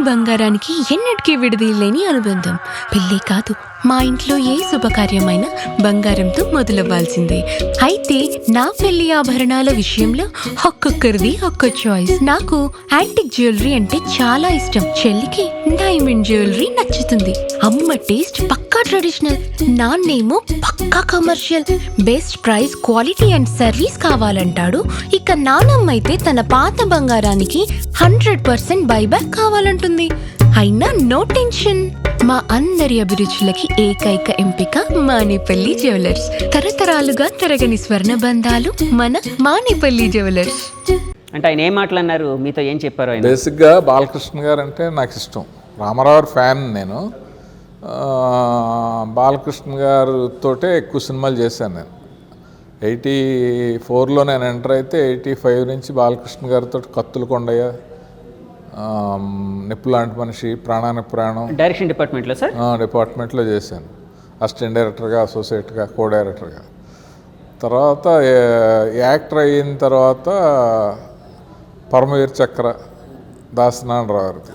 బంగారానికి ఎన్నటికీ విడదీయలేని అనుబంధం. పెళ్ళే కాదు, మా ఇంట్లో ఏ శుభకార్యమైనా బంగారంతో మొదలవ్వాల్సిందే. అయితే నా పెళ్లి ఆభరణాల విషయంలో ఒక్కొక్కరిది ఒక్కో చాయిస్. నాకు యాంటిక్ జ్యువెలరీ అంటే చాలా ఇష్టం. చెల్లికి డైమండ్ జ్యువెలరీ నచ్చుతుంది. అమ్మ టేస్ట్ పక్కా ట్రెడిషనల్, నాన్నేమో పక్కా commercial. Best price, quality and service కావాలంటాడు. ఇక నానమ్మ అయితే తన పాత బంగారానికి 100% బైబ్యాక్ కావాలంటుంది. అయినా నో టెన్షన్. మా అందరి అభిరుచులకి ఏకైక ఎంపిక మానేపల్లి జ్యువెలర్స్. తరతరాలుగా తరగని స్వర్ణ బంధాలు మన మానేపల్లి జ్యువెలర్స్. అంటే ఆయన ఏం మాట్లాడినారు, మీతో ఏం చెప్పారు ఆయన? బేసిక్గా బాలకృష్ణ గారు అంటే నాకు ఇష్టం. రామారావు ఫ్యాన్ నేను. బాలకృష్ణ గారితోటే ఎక్కువ సినిమాలు చేశాను నేను. 84లో నేను ఎంటర్ అయితే 85 నుంచి బాలకృష్ణ గారితో కత్తులు కొండయ్య, నిప్పు లాంటి మనిషి, ప్రాణానికి ప్రాణం డైరెక్షన్ డిపార్ట్మెంట్లో సార్ డిపార్ట్మెంట్లో చేశాను. అసిస్టెంట్ డైరెక్టర్గా, అసోసియేట్గా, కో డైరెక్టర్గా. తర్వాత యాక్టర్ అయిన తర్వాత పరమవీర చక్ర దాసనారాయణ గారిది,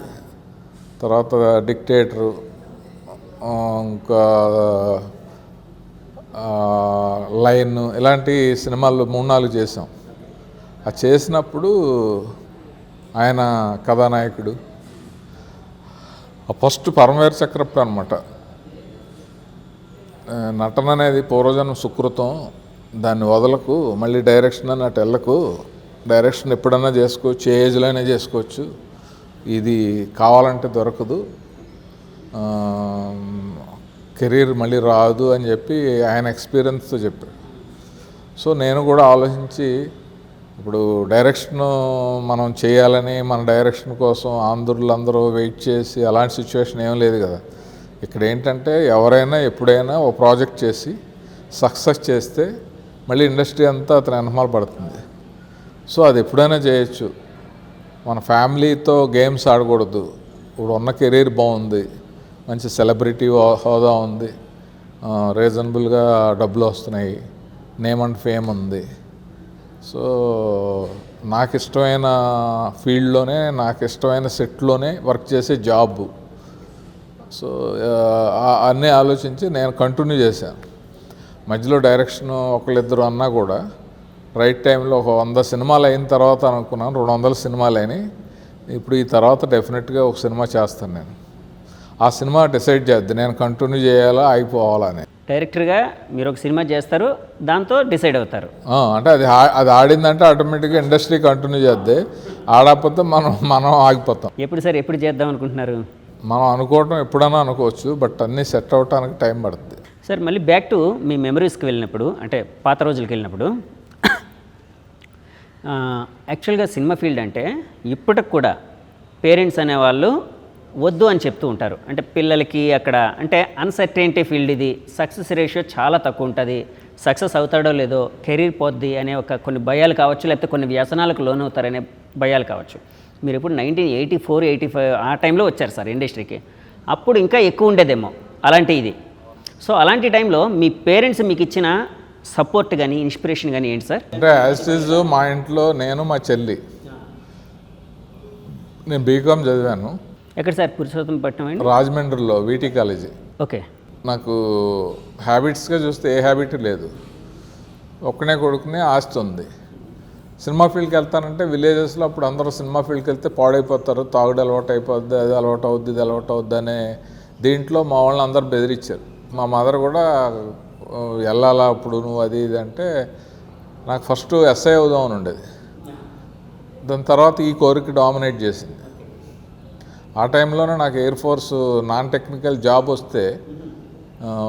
తర్వాత డిక్టేటరు, ఇంకా లైన్, ఇలాంటి సినిమాలు 3-4 చేసాం. అది చేసినప్పుడు ఆయన కథానాయకుడు. ఫస్ట్ పరమవీర చక్రప్పుడు అనమాట. నటన అనేది పూర్వజన్మ సుకృతం, దాన్ని వదలకు, మళ్ళీ డైరెక్షన్ అని అటు వెళ్ళకు. డైరెక్షన్ ఎప్పుడన్నా చేసుకోవచ్చు, ఏ ఏజ్లో అయినా చేసుకోవచ్చు, ఇది కావాలంటే దొరకదు, కెరీర్ మళ్ళీ రాదు అని చెప్పి ఆయన ఎక్స్పీరియన్స్తో చెప్పారు. సో నేను కూడా ఆలోచించి, ఇప్పుడు డైరెక్షన్ మనం చేయాలని, మన డైరెక్షన్ కోసం అందరూ వెయిట్ చేసి అలాంటి సిచ్యువేషన్ ఏం లేదు కదా. ఇక్కడ ఏంటంటే ఎవరైనా ఎప్పుడైనా ఓ ప్రాజెక్ట్ చేసి సక్సెస్ చేస్తే మళ్ళీ ఇండస్ట్రీ అంతా అతని వెనకాల పడుతుంది. సో అది ఎప్పుడైనా చేయొచ్చు. మన ఫ్యామిలీతో గేమ్స్ ఆడకూడదు. ఇప్పుడు ఉన్న కెరీర్ బాగుంది, మంచి సెలబ్రిటీ హోదా ఉంది, రీజనబుల్గా డబ్బులు వస్తున్నాయి, నేమ్ అండ్ ఫేమ్ ఉంది. సో నాకు ఇష్టమైన ఫీల్డ్లోనే, నాకు ఇష్టమైన సెట్లోనే వర్క్ చేసే జాబ్. సో అన్నీ ఆలోచించి నేను కంటిన్యూ చేశాను. మధ్యలో డైరెక్షన్ ఒకళ్ళిద్దరు అన్నా కూడా రైట్ టైంలో ఒక 100 సినిమాలు అయిన తర్వాత అనుకున్నాను, 200 సినిమాలు అయినాయి. ఇప్పుడు ఈ తర్వాత డెఫినెట్గా ఒక సినిమా చేస్తాను నేను. ఆ సినిమా డిసైడ్ చేద్ది నేను కంటిన్యూ చేయాలా అయిపోవాలా అని. డైరెక్టర్గా మీరు ఒక సినిమా చేస్తారు, దాంతో డిసైడ్ అవుతారు. అంటే అది ఆడిందంటే ఆటోమేటిక్గా ఇండస్ట్రీ కంటిన్యూ చేద్ది, ఆడకపోతే మనం ఆగిపోతాం. ఎప్పుడు సార్, ఎప్పుడు చేద్దాం అనుకుంటున్నారు? మనం అనుకోవటం ఎప్పుడైనా అనుకోవచ్చు, బట్ అన్నీ సెట్ అవటానికి టైం పడుతుంది. సార్ మళ్ళీ బ్యాక్ టు మీ మెమరీస్కి వెళ్ళినప్పుడు, అంటే పాత రోజులకి వెళ్ళినప్పుడు, యాక్చువల్గా సినిమా ఫీల్డ్ అంటే ఇప్పటికి కూడా పేరెంట్స్ అనేవాళ్ళు వద్దు అని చెప్తూ ఉంటారు. అంటే పిల్లలకి అక్కడ అంటే అన్సర్టెనిటీ ఫీల్డ్, ఇది సక్సెస్ రేషియో చాలా తక్కువ ఉంటుంది, సక్సెస్ అవుతాడో లేదో, కెరీర్ పోద్ది అనే కొన్ని భయాలు కావచ్చు, లేకపోతే కొన్ని వ్యసనాలకు లోనవుతారనే భయాలు కావచ్చు. మీరు ఇప్పుడు 1984, 85 ఆ టైంలో వచ్చారు సార్ ఇండస్ట్రీకి. అప్పుడు ఇంకా ఎక్కువ ఉండేదేమో అలాంటి ఇది. సో అలాంటి టైంలో మీ పేరెంట్స్ మీకు ఇచ్చిన సపోర్ట్ కానీ, ఇన్స్పిరేషన్ కానీ ఏంటి సార్? అంటే యాజ్ ఇట్ ఈజ్ మా ఇంట్లో నేను, మా చెల్లి, నేను బీకామ్ చదివాను. ఎక్కడ సార్? పురుషోత్తమపట్నం అండి, రాజమండ్రిలో వీటీ కాలేజీ. ఓకే. నాకు హ్యాబిట్స్గా చూస్తే ఏ హ్యాబిట్ లేదు. ఒక్కనే కొడుకునే ఆస్తి ఉంది. సినిమా ఫీల్డ్కి వెళ్తానంటే విలేజెస్లో అప్పుడు అందరూ సినిమా ఫీల్డ్కి వెళ్తే పాడైపోతారు, తాగుడు అలవాటు అయిపోద్ది, అది అలవాటు అవుద్ది, ఇది అలవాటు అవుద్ది అనే దీంట్లో మా వాళ్ళని అందరూ బెదిరించారు. మా మదర్ కూడా వెళ్ళాలా అప్పుడు నువ్వు అది ఇది అంటే, నాకు ఫస్ట్ ఎస్ఐ అవుదామని ఉండేది. దాని తర్వాత ఈ కోరిక డామినేట్ చేసింది. ఆ టైంలోనే నాకు air force non technical job వస్తే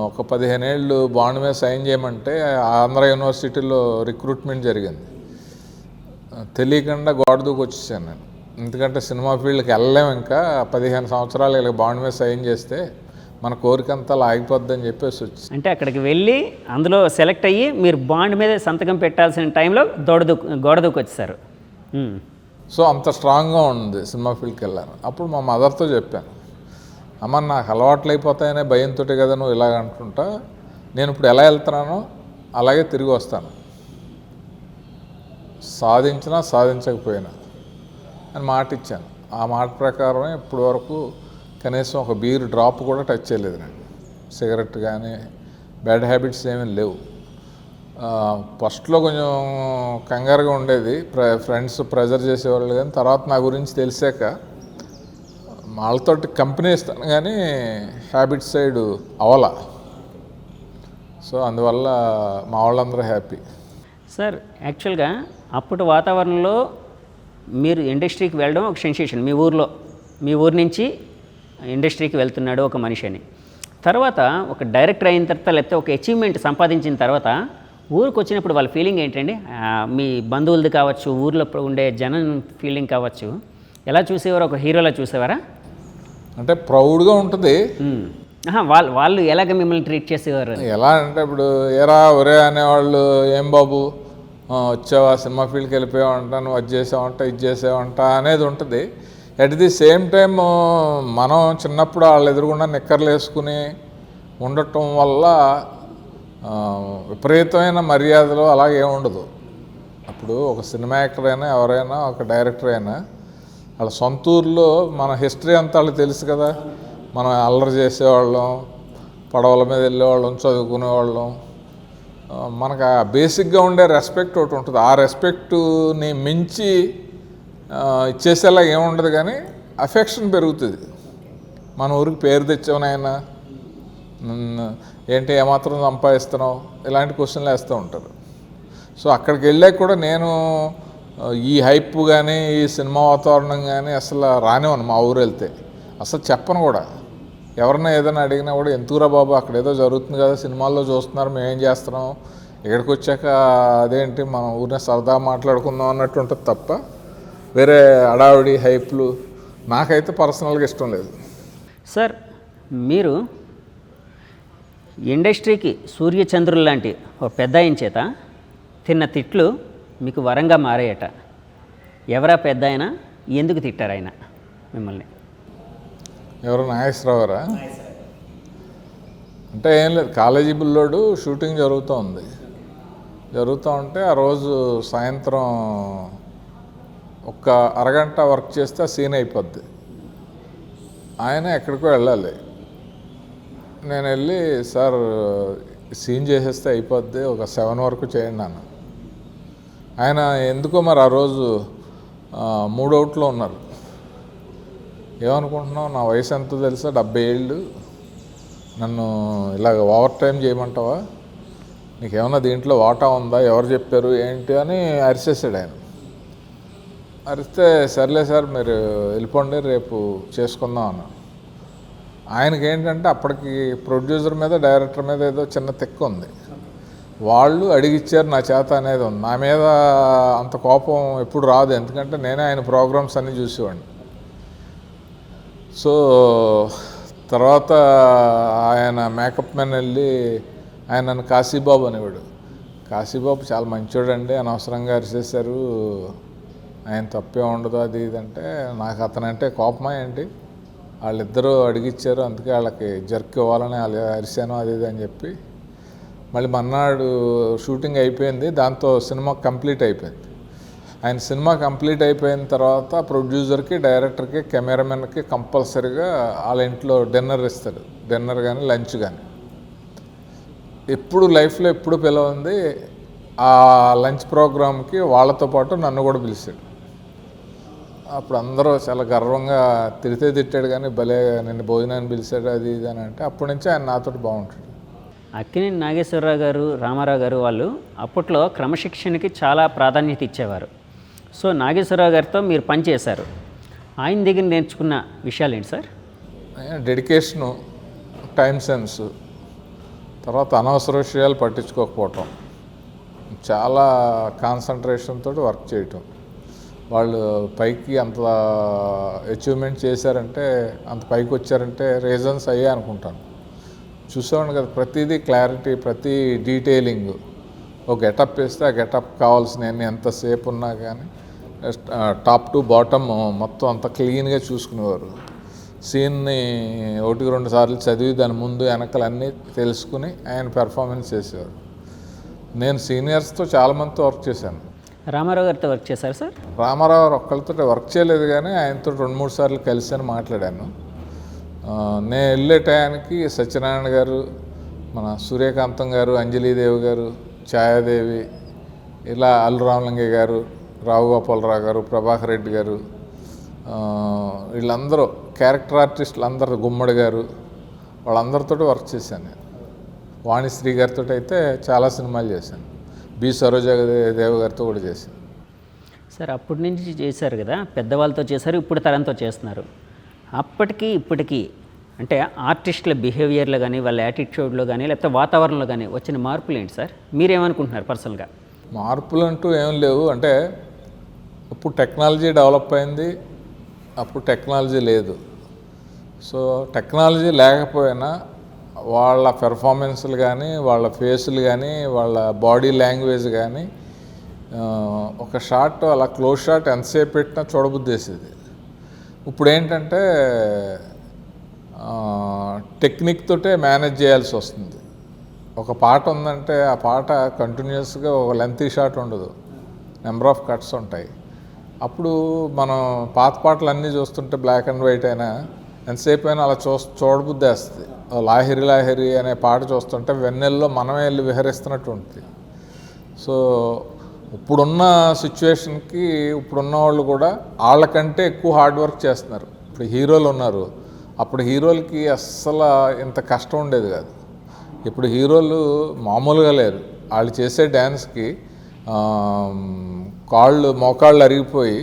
ఒక 15 ఏళ్ళు బాండ్ మీద సైన్ చేయమంటే ఆంధ్ర యూనివర్సిటీలో రిక్రూట్మెంట్ జరిగింది. తెలియకుండా గోడ దూకి వచ్చేసాను నేను. ఎందుకంటే సినిమా ఫీల్డ్కి వెళ్ళలేము, ఇంకా 15 సంవత్సరాలు ఇలా బాండ్ మీద సైన్ చేస్తే మన కోరికంతా ఆగిపోద్ది అని చెప్పేసి వచ్చి, అంటే అక్కడికి వెళ్ళి అందులో సెలెక్ట్ అయ్యి మీరు బాండ్ మీద సంతకం పెట్టాల్సిన టైంలో గోడ దూకి వచ్చేసారు. సో అంత స్ట్రాంగ్గా ఉంది సినిమా ఫీల్డ్కి వెళ్ళాను. అప్పుడు మా మదర్తో చెప్పాను, అమ్మ నాకు అలవాట్లు అయిపోతాయనే భయంతో కదా నువ్వు ఇలాగ అనుకుంటా, నేను ఇప్పుడు ఎలా వెళ్తున్నానో అలాగే తిరిగి వస్తాను, సాధించినా సాధించకపోయినా అని మాట ఇచ్చాను. ఆ మాట ప్రకారమే ఇప్పటి వరకు కనీసం ఒక బీర్ డ్రాప్ కూడా టచ్ చేయలేదు నేను. సిగరెట్ కానీ బ్యాడ్ హ్యాబిట్స్ ఏమీ లేవు. ఫస్ట్లో కొంచెం కంగారుగా ఉండేది, ఫ్రెండ్స్ ప్రెజర్ చేసేవాళ్ళు, కానీ తర్వాత నా గురించి తెలిసాక వాళ్ళతోటి కంపెనీ ఇస్తాను కానీ హ్యాబిట్ సైడ్ అవలా. సో అందువల్ల మా వాళ్ళందరూ హ్యాపీ. సార్ యాక్చువల్గా అప్పటి వాతావరణంలో మీరు ఇండస్ట్రీకి వెళ్ళడం ఒక సెన్సేషన్. మీ ఊరు నుంచి ఇండస్ట్రీకి వెళ్తున్నాడు ఒక మనిషి అని. తర్వాత ఒక డైరెక్టర్ అయిన తర్వాత లేకపోతే ఒక అచీవ్మెంట్ సంపాదించిన తర్వాత ఊరికి వచ్చినప్పుడు వాళ్ళ ఫీలింగ్ ఏంటండి? మీ బంధువులది కావచ్చు, ఊర్లో ఉండే జనం ఫీలింగ్ కావచ్చు, ఎలా చూసేవారు? ఒక హీరోలా చూసేవారా? అంటే ప్రౌడ్గా ఉంటుంది. వాళ్ళు ఎలాగ మిమ్మల్ని ట్రీట్ చేసేవారు? ఎలా అంటే ఇప్పుడు ఏరా ఒరే అనేవాళ్ళు, ఏం బాబు వచ్చావా, సినిమా ఫీల్డ్కి వెళ్ళిపోయావంట, నువ్వు అది చేసావంట, ఇది చేసావంట అనేది ఉంటుంది. అట్ ది సేమ్ టైం మనం చిన్నప్పుడు వాళ్ళు ఎదురుగుండా నిక్కర్లు వేసుకుని ఉండటం వల్ల విపరీతమైన మర్యాదలు అలాగే ఉండదు. అప్పుడు ఒక సినిమా యాక్టర్ అయినా ఎవరైనా ఒక డైరెక్టర్ అయినా వాళ్ళ సొంత ఊర్లో మన హిస్టరీ అంతా వాళ్ళకి తెలుసు కదా. మనం అల్లరి చేసేవాళ్ళం, పడవల మీద వెళ్ళేవాళ్ళం, చదువుకునేవాళ్ళం. మనకు ఆ బేసిక్గా ఉండే రెస్పెక్ట్ ఒకటి ఉంటుంది. ఆ రెస్పెక్ట్ని మించి ఇచ్చేసేలా ఏముండదు, కానీ అఫెక్షన్ పెరుగుతుంది. మన ఊరికి పేరు తెచ్చావునైనా ఏంటి, ఏమాత్రం సంపాదిస్తున్నావు, ఇలాంటి క్వశ్చన్లు వేస్తూ ఉంటారు. సో అక్కడికి వెళ్ళాక కూడా నేను ఈ హైప్ కానీ ఈ సినిమా వాతావరణం కానీ అసలు రానివ్వను. మా ఊరు వెళ్తే అసలు చెప్పను కూడా. ఎవరన్నా ఏదైనా అడిగినా కూడా ఎందుకురా బాబు, అక్కడ ఏదో జరుగుతుంది కదా, సినిమాల్లో చూస్తున్నారు, మేమేం చేస్తున్నాం, ఇక్కడికి వచ్చాక అదేంటి మనం ఊరినే సరదా మాట్లాడుకుందాం అన్నట్టు ఉంటుంది తప్ప వేరే అడావిడి హైప్లు నాకైతే పర్సనల్గా ఇష్టం లేదు. సార్ మీరు ఇండస్ట్రీకి సూర్యచంద్రులు లాంటి ఒక పెద్ద ఆయన చేత తిన్న తిట్లు మీకు వరంగా మారాయట. ఎవరా పెద్ద ఆయన, ఎందుకు తిట్టారు ఆయన మిమ్మల్ని? ఎవరు, నాగేశ్వరరావురా? అంటే ఏం లేదు, కాలేజీ బుల్లోడు షూటింగ్ జరుగుతూ ఉంటే ఆ రోజు సాయంత్రం ఒక్క అరగంట వర్క్ చేస్తే ఆ సీన్ అయిపోద్ది. ఆయన ఎక్కడికో వెళ్ళాలి. నేను వెళ్ళి, సార్ సీన్ చేసేస్తే అయిపోద్ది, ఒక 7 వరకు చేయండి అన్న. ఆయన ఎందుకో మరి ఆ రోజు 3 అవుట్లో ఉన్నారు. ఏమనుకుంటున్నావు, నా వయసు ఎంతో తెలుసా, 70 ఏళ్ళు, నన్ను ఇలాగ ఓవర్ టైం చేయమంటావా, నీకేమన్నా దీంట్లో వాటా ఉందా, ఎవరు చెప్పారు ఏంటి అని అరిచేసాడు ఆయన. అరిస్తే సర్లే సార్ మీరు వెళ్ళిపోండి, రేపు చేసుకుందాం అన్న. ఆయనకి ఏంటంటే అప్పటికి ప్రొడ్యూసర్ మీద డైరెక్టర్ మీద ఏదో చిన్న తెక్క ఉంది. వాళ్ళు అడిగిచ్చారు నా చేత అనేది ఉంది. నా మీద అంత కోపం ఎప్పుడు రాదు, ఎందుకంటే నేనే ఆయన ప్రోగ్రామ్స్ అన్నీ చూసేవాడిని. సో తర్వాత ఆయన మేకప్ మ్యాన్ వెళ్ళి ఆయన నన్ను కాశీబాబు అనేవాడు. కాశీబాబు చాలా మంచోడండి, అనవసరంగా అరిచేశారు, ఆయన తప్పే ఉండదు అది ఇదంటే, నాకు అతనంటే కోపమా ఏంటి, వాళ్ళిద్దరూ అడిగిచ్చారు అందుకే వాళ్ళకి జర్క్ ఇవ్వాలని అరిశాను అది ఇది అని చెప్పి. మళ్ళీ మన్నాడు షూటింగ్ అయిపోయింది, దాంతో సినిమా కంప్లీట్ అయిపోయింది. ఆయన సినిమా కంప్లీట్ అయిపోయిన తర్వాత ప్రొడ్యూసర్కి, డైరెక్టర్కి, కెమెరామెన్కి కంపల్సరీగా వాళ్ళ ఇంట్లో డిన్నర్ ఇస్తాడు. డిన్నర్ కానీ లంచ్ కానీ ఎప్పుడు లైఫ్లో ఎప్పుడు పిలవంది. ఆ లంచ్ ప్రోగ్రామ్కి వాళ్ళతో పాటు నన్ను కూడా పిలిచాడు. అప్పుడు అందరూ చాలా గర్వంగా తిట్టాడు కానీ భలే నిన్ను భోజనాన్ని పిలిచాడు అది ఇది అని అంటే, అప్పటి నుంచి ఆయన నాతో బాగుంటాడు. అక్కినేని నాగేశ్వరరావు గారు, రామారావు గారు వాళ్ళు అప్పట్లో క్రమశిక్షణకి చాలా ప్రాధాన్యత ఇచ్చేవారు. సో నాగేశ్వరరావు గారితో మీరు పనిచేశారు. ఆయన దగ్గర నేర్చుకున్న విషయాలు ఏంటి సార్? డెడికేషను, టైం సెన్స్, తర్వాత అనవసర విషయాలు పట్టించుకోకపోవటం, చాలా కాన్సన్ట్రేషన్ తోటి వర్క్ చేయటం. వాళ్ళు పైకి అంత అచీవ్మెంట్ చేశారంటే, అంత పైకి వచ్చారంటే రీజన్స్ అయ్యే అనుకుంటాను. చూసేవాడిని కదా, ప్రతిదీ క్లారిటీ, ప్రతి డీటెయిలింగ్. ఒక గెటప్ వేస్తే ఆ గెటప్ కావాల్సిన ఎంతసేపు ఉన్నా కానీ టాప్ టు బాటమ్ మొత్తం అంత క్లీన్గా చూసుకునేవారు. సీన్ని 1-2 సార్లు చదివి దాని ముందు వెనకలన్నీ తెలుసుకుని ఆయన పెర్ఫార్మెన్స్ చేసేవారు. నేను సీనియర్స్తో చాలామందితో వర్క్ చేశాను. రామారావు గారితో వర్క్ చేశారు సార్? రామారావు ఒక్కరితో వర్క్ చేయలేదు, కానీ ఆయనతో 2-3 సార్లు కలిసి మాట్లాడాను. నేను వెళ్ళే టయానికి సత్యనారాయణ గారు, మన సూర్యకాంతం గారు, అంజలీదేవి గారు, ఛాయాదేవి, ఇలా అల్లు రామలింగయ్య గారు, రావు గోపాలరావు గారు, ప్రభాకర్ రెడ్డి గారు, వీళ్ళందరూ క్యారెక్టర్ ఆర్టిస్టులు అందరూ, గుమ్మడి గారు, వాళ్ళందరితో వర్క్ చేశాను నేను. వాణిశ్రీ గారితో అయితే చాలా సినిమాలు చేశాను. బి సరోజాదేవి గారితో కూడా చేశాను. సార్ అప్పటి నుంచి చేశారు కదా, పెద్దవాళ్ళతో చేశారు, ఇప్పుడు తరంతో చేస్తున్నారు. అప్పటికి ఇప్పటికీ అంటే ఆర్టిస్టుల బిహేవియర్లో కానీ, వాళ్ళ యాటిట్యూడ్లో కానీ, లేకపోతే వాతావరణంలో కానీ వచ్చిన మార్పులు ఏంటి సార్? మీరేమనుకుంటున్నారు పర్సనల్గా? మార్పులు అంటూ ఏం లేవు. అంటే ఇప్పుడు టెక్నాలజీ డెవలప్ అయింది, అప్పుడు టెక్నాలజీ లేదు. సో టెక్నాలజీ లేకపోయినా వాళ్ళ పెర్ఫార్మెన్స్లు కానీ, వాళ్ళ ఫేసులు కానీ, వాళ్ళ బాడీ లాంగ్వేజ్ కానీ, ఒక షాట్ అలా క్లోజ్ షాట్ ఎంతసేపు పెట్టినా చూడబుద్ధి వేసేది. ఇప్పుడు ఏంటంటే టెక్నిక్ తోటే మేనేజ్ చేయాల్సి వస్తుంది. ఒక పాట ఉందంటే ఆ పాట కంటిన్యూస్గా ఒక లెంతీ షాట్ ఉండదు, నెంబర్ ఆఫ్ కట్స్ ఉంటాయి. అప్పుడు మనం పాత పాటలు అన్నీ చూస్తుంటే బ్లాక్ అండ్ వైట్ అయినా ఎంతసేపు అయినా అలా చూడబుద్ధి వేస్తుంది. లాహిరి లాహిరి అనే పాట చూస్తుంటే వెన్నెల్లో మనమే వెళ్ళి విహరిస్తున్నట్టు ఉంటుంది. సో ఇప్పుడున్న సిచ్యువేషన్కి ఇప్పుడున్న వాళ్ళు కూడా వాళ్ళకంటే ఎక్కువ హార్డ్ వర్క్ చేస్తున్నారు. ఇప్పుడు హీరోలు ఉన్నారు, అప్పుడు హీరోలకి అస్సలు ఇంత కష్టం ఉండేది కాదు. ఇప్పుడు హీరోలు మామూలుగా లేరు. వాళ్ళు చేసే డ్యాన్స్కి మోకాళ్ళు అరిగిపోయి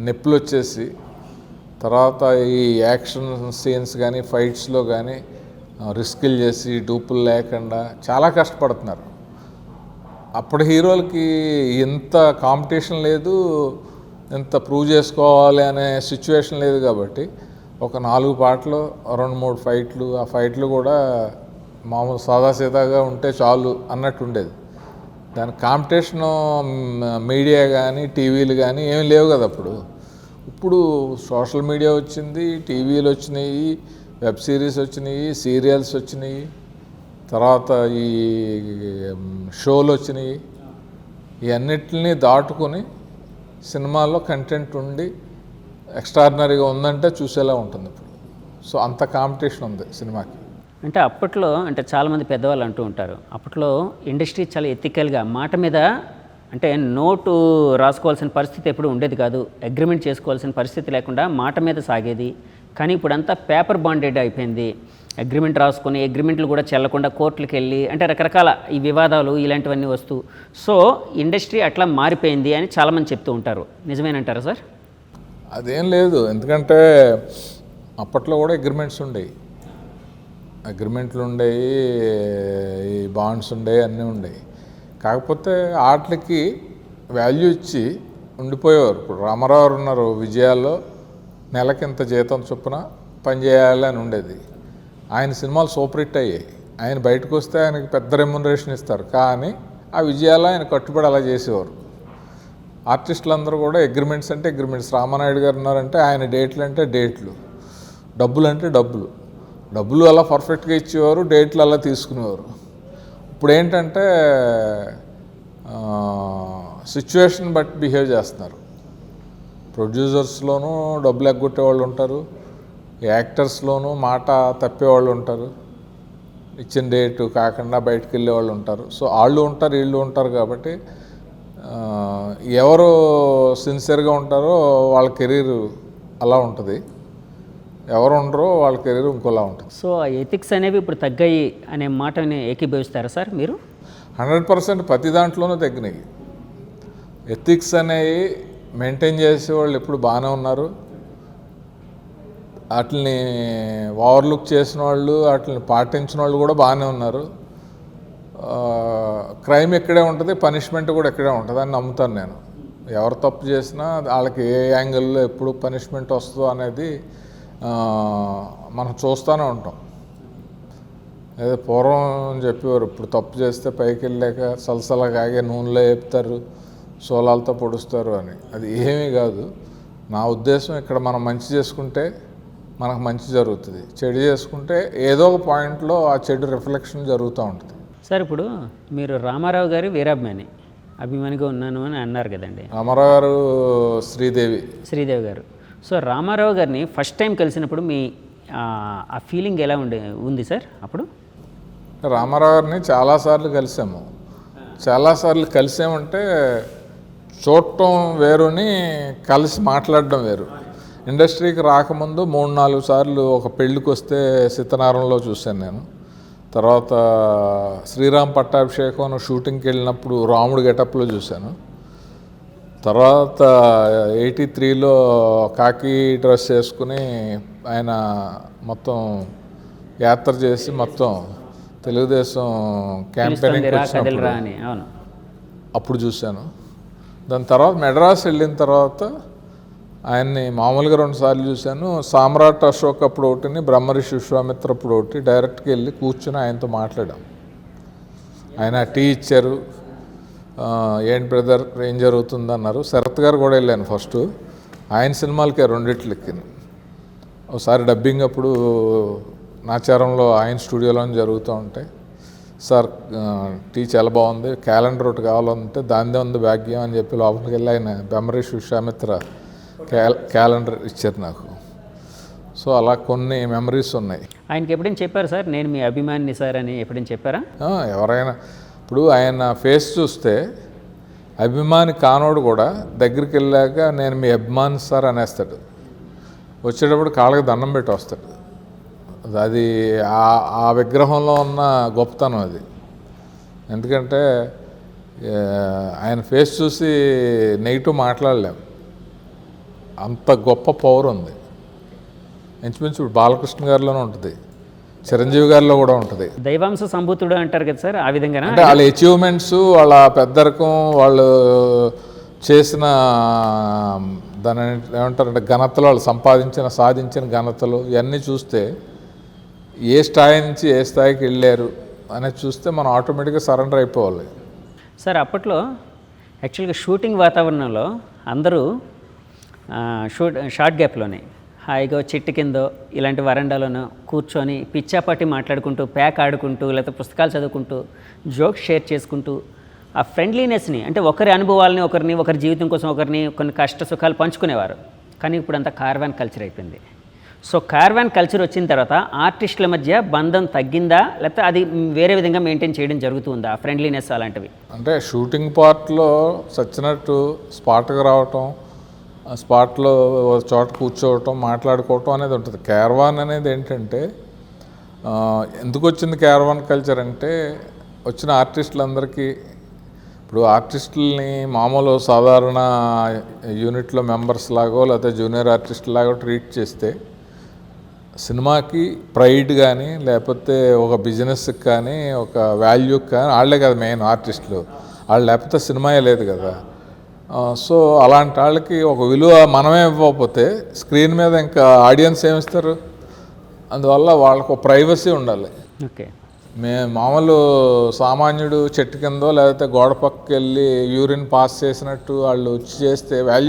నొప్పులు వచ్చేసి, తర్వాత ఈ యాక్షన్ సీన్స్ కానీ, ఫైట్స్లో కానీ రిస్కులు చేసి డూపులు లేకుండా చాలా కష్టపడుతున్నారు. అప్పుడు హీరోలకి ఇంత కాంపిటీషన్ లేదు, ఇంత ప్రూవ్ చేసుకోవాలి అనే సిచ్యువేషన్ లేదు. కాబట్టి ఒక 4 పాటలు, 2-3 ఫైట్లు, ఆ ఫైట్లు కూడా మామూలు సాదాసీదాగా ఉంటే చాలు అన్నట్టు ఉండేది. దాని కాంపిటీషను మీడియా కానీ, టీవీలు కానీ ఏమి లేవు కదా అప్పుడు. ఇప్పుడు సోషల్ మీడియా వచ్చింది, టీవీలు వచ్చినాయి, వెబ్ సిరీస్ వచ్చినాయి, సీరియల్స్ వచ్చినాయి, తర్వాత ఈ షోలు వచ్చినాయి. ఇవన్నిటిని దాటుకొని సినిమాల్లో కంటెంట్ ఉండి ఎక్స్ట్రాడినరీగా ఉందంటే చూసేలా ఉంటుంది ఇప్పుడు. సో అంత కాంపిటీషన్ ఉంది సినిమాకి. అంటే అప్పట్లో అంటే చాలామంది పెద్దవాళ్ళు అంటూ ఉంటారు, అప్పట్లో ఇండస్ట్రీ చాలా ఎథికల్గా మాట మీద అంటే నోటు రాసుకోవాల్సిన పరిస్థితి ఎప్పుడు ఉండేది కాదు, అగ్రిమెంట్ చేసుకోవాల్సిన పరిస్థితి లేకుండా మాట మీద సాగేది. కానీ ఇప్పుడంతా పేపర్ బాండెడ్ అయిపోయింది. అగ్రిమెంట్ రాసుకొని అగ్రిమెంట్లు కూడా చెల్లకుండా కోర్టులకు వెళ్ళి అంటే రకరకాల ఈ వివాదాలు ఇలాంటివన్నీ వస్తూ, సో ఇండస్ట్రీ అట్లా మారిపోయింది అని చాలామంది చెప్తూ ఉంటారు. నిజమేనంటారా సార్? అదేం లేదు, ఎందుకంటే అప్పట్లో కూడా అగ్రిమెంట్స్ ఉండేవి, అగ్రిమెంట్లు ఉండేవి, ఈ బాండ్స్ ఉండేవి, అన్నీ ఉండేవి. కాకపోతే వాటికి వాల్యూ ఇచ్చి ఉండిపోయేవారు. ఇప్పుడు రామారావు ఉన్నారు, విజయాల్లో నెలకింత జీతం చొప్పున పనిచేయాలి అని ఉండేది. ఆయన సినిమాలు సూపర్ హిట్ అయ్యాయి. ఆయన బయటకు వస్తే ఆయనకి పెద్ద రెమ్యునరేషన్ ఇస్తారు, కానీ ఆ విజయాల్లో ఆయన కట్టుబడి అలా చేసేవారు. ఆర్టిస్టులు అందరూ కూడా అగ్రిమెంట్స్ అంటే అగ్రిమెంట్స్. రామానాయుడు గారు ఉన్నారంటే ఆయన డేట్లు అంటే డేట్లు, డబ్బులు అంటే డబ్బులు, డబ్బులు అలా పర్ఫెక్ట్గా ఇచ్చేవారు, డేట్లు అలా తీసుకునేవారు. ఇప్పుడు ఏంటంటే సిచ్యువేషన్ బట్టి బిహేవ్ చేస్తున్నారు. ప్రొడ్యూసర్స్లోనూ డబ్బులు ఎగ్గొట్టే వాళ్ళు ఉంటారు, యాక్టర్స్లోనూ మాట తప్పేవాళ్ళు ఉంటారు, ఇచ్చిన డేటు కాకుండా బయటకు వెళ్ళే వాళ్ళు ఉంటారు. సో వాళ్ళు ఉంటారు, వీళ్ళు ఉంటారు. కాబట్టి ఎవరు సిన్సియర్గా ఉంటారో వాళ్ళ కెరీర్ అలా ఉంటుంది, ఎవరు ఉండరో వాళ్ళ కెరీర్ ఇంకోలా ఉంటుంది. సో ఆ ఎథిక్స్ అనేవి ఇప్పుడు తగ్గాయి అనే మాటని ఏకీభవిస్తారా సార్ మీరు? 100% ప్రతి దాంట్లోనూ తగ్గినాయి. ఎథిక్స్ అనేవి మెయింటైన్ చేసేవాళ్ళు ఎప్పుడు బాగానే ఉన్నారు. వాటిని ఓవర్లుక్ చేసిన వాళ్ళు, వాటిని పాటించిన వాళ్ళు కూడా బాగానే ఉన్నారు. క్రైమ్ ఇక్కడే ఉంటుంది, పనిష్మెంట్ కూడా ఇక్కడే ఉంటుంది అని నమ్ముతాను నేను. ఎవరు తప్పు చేసినా వాళ్ళకి ఏ యాంగిల్లో ఎప్పుడు పనిష్మెంట్ వస్తుందో అనేది మనం చూస్తూనే ఉంటాం. ఏదో పూర్వం చెప్పేవారు, ఇప్పుడు తప్పు చేస్తే పైకి వెళ్ళాక సలసలా కాగే నూనెలో వేపుతారు, సోలాలతో పొడుస్తారు అని. అది ఏమీ కాదు. నా ఉద్దేశం ఇక్కడ మనం మంచి చేసుకుంటే మనకు మంచి జరుగుతుంది, చెడు చేసుకుంటే ఏదో ఒక పాయింట్లో ఆ చెడు రిఫ్లెక్షన్ జరుగుతూ ఉంటుంది. సార్ ఇప్పుడు మీరు రామారావు గారి వీరాభిమాని, అభిమానిగా ఉన్నాను అని అన్నారు కదండి రామారావు గారు, శ్రీదేవి. శ్రీదేవి గారు. సో రామారావు గారిని ఫస్ట్ టైం కలిసినప్పుడు మీ ఆ ఫీలింగ్ ఎలా ఉంది సార్ అప్పుడు? రామారావు గారిని చాలాసార్లు కలిసామంటే చూడటం వేరుని కలిసి మాట్లాడడం వేరు. ఇండస్ట్రీకి రాకముందు 3-4 సార్లు ఒక పెళ్ళికి వస్తే సీతనారంలో చూశాను నేను. తర్వాత శ్రీరామ్ పట్టాభిషేకం షూటింగ్కి వెళ్ళినప్పుడు రాముడు గెటప్లో చూశాను. తర్వాత 83లో కాకి డ్రెస్ వేసుకుని ఆయన మొత్తం యాత్ర చేసి మొత్తం తెలుగుదేశం క్యాంపెయినింగ్ వచ్చినప్పుడు అని అవును అప్పుడు చూశాను. దాని తర్వాత మెడ్రాస్ వెళ్ళిన తర్వాత ఆయన్ని మామూలుగా 2 సార్లు చూశాను. సామ్రాట్ అశోక్ అప్పుడు ఒకటిని, బ్రహ్మర్షి విశ్వామిత్ర అప్పుడు ఒకటి డైరెక్ట్గా వెళ్ళి కూర్చుని ఆయనతో మాట్లాడాం. ఆయన టీ ఇచ్చారు. ఏంటి బ్రదర్ ఏం జరుగుతుంది అన్నారు. శరత్ గారు కూడా వెళ్ళాను ఫస్ట్. ఆయన సినిమాలకే 2 ఒకసారి డబ్బింగ్ అప్పుడు నాచారంలో ఆయన స్టూడియోలో జరుగుతూ ఉంటాయి. సార్ టీ చాలా బాగుంది, క్యాలెండర్ ఒకటి కావాలంటే దానిదే ఉంది భాగ్యం అని చెప్పి లోపలికి వెళ్ళి ఆయన బ్రహ్మర్షి విశ్వామిత్ర క్యాలెండర్ ఇచ్చారు నాకు. సో అలా కొన్ని మెమరీస్ ఉన్నాయి. ఆయనకి ఎప్పుడైనా చెప్పారు సార్ నేను మీ అభిమానిని సార్ అని ఎప్పుడైనా చెప్పారా? ఎవరైనా ఇప్పుడు ఆయన ఫేస్ చూస్తే అభిమాని కానోడు కూడా దగ్గరికి వెళ్ళాక నేను మీ అభిమాని సార్ అనేస్తాడు. వచ్చేటప్పుడు కాళ్ళకి దండం పెట్టి వస్తాడు. అది ఆ విగ్రహంలో ఉన్న గొప్పతనం అది. ఎందుకంటే ఆయన ఫేస్ చూసి నెగిటివ్ మాట్లాడలేము, అంత గొప్ప పవర్ ఉంది. ఇంచుమించు బాలకృష్ణ గారిలోనే ఉంటుంది, చిరంజీవి గారిలో కూడా ఉంటుంది. దైవాంశ సంభూతుడు అంటారు కదా సార్, ఆ విధంగా అంటే వాళ్ళ అచీవ్మెంట్స్, వాళ్ళ పెద్దరికం, వాళ్ళు చేసిన దాని ఏమంటారంటే ఘనతలు, వాళ్ళు సాధించిన ఘనతలు ఇవన్నీ చూస్తే ఏ స్థాయి నుంచి ఏ స్థాయికి వెళ్ళారు అనేది చూస్తే మనం ఆటోమేటిక్గా సరెండర్ అయిపోవాలి. సార్ అప్పట్లో యాక్చువల్గా షూటింగ్ వాతావరణంలో అందరూ షార్ట్ గ్యాప్లోనే హాయిగా చెట్టు కిందో ఇలాంటి వరండాలోనో కూర్చొని పిచ్చాపాటి మాట్లాడుకుంటూ, ప్యాక్ ఆడుకుంటూ, లేకపోతే పుస్తకాలు చదువుకుంటూ, జోక్స్ షేర్ చేసుకుంటూ ఆ ఫ్రెండ్లీనెస్ని, అంటే ఒకరి అనుభవాలని, ఒకరి జీవితం కోసం కొన్ని కష్ట సుఖాలు పంచుకునేవారు. కానీ ఇప్పుడు అంతా కార్వాన్ కల్చర్ అయిపోయింది. సో కార్వాన్ కల్చర్ వచ్చిన తర్వాత ఆర్టిస్టుల మధ్య బంధం తగ్గిందా, లేకపోతే అది వేరే విధంగా మెయింటైన్ చేయడం జరుగుతుందా ఫ్రెండ్లీనెస్ అలాంటివి? అంటే షూటింగ్ పార్ట్లో చచ్చినట్టు స్పాట్గా రావటం, స్పాట్లో చోట కూర్చోవటం, మాట్లాడుకోవటం అనేది ఉంటుంది. క్యారవాన్ అనేది ఏంటంటే ఎందుకు వచ్చింది క్యారవాన్ కల్చర్ అంటే, వచ్చిన ఆర్టిస్టులందరికీ ఇప్పుడు ఆర్టిస్టులని మామూలు సాధారణ యూనిట్లో మెంబర్స్ లాగో లేకపోతే జూనియర్ ఆర్టిస్ట్ లాగో ట్రీట్ చేస్తే సినిమాకి ప్రైడ్ కానీ లేకపోతే ఒక బిజినెస్కి కానీ ఒక వాల్యూకి కానీ వాళ్ళే కదా మెయిన్ ఆర్టిస్టులు. వాళ్ళు లేకపోతే సినిమాయే లేదు కదా. సో అలాంటి వాళ్ళకి ఒక విలువ మనమే ఇవ్వకపోతే స్క్రీన్ మీద ఇంకా ఆడియన్స్ ఏమిస్తారు? అందువల్ల వాళ్ళకు ప్రైవసీ ఉండాలి. ఓకే, మామూలు సామాన్యుడు చెట్టు కిందో లేకపోతే గోడ పక్కకి వెళ్ళి యూరిన్ పాస్ చేసినట్టు వాళ్ళు వచ్చి చేస్తే వాల్యూ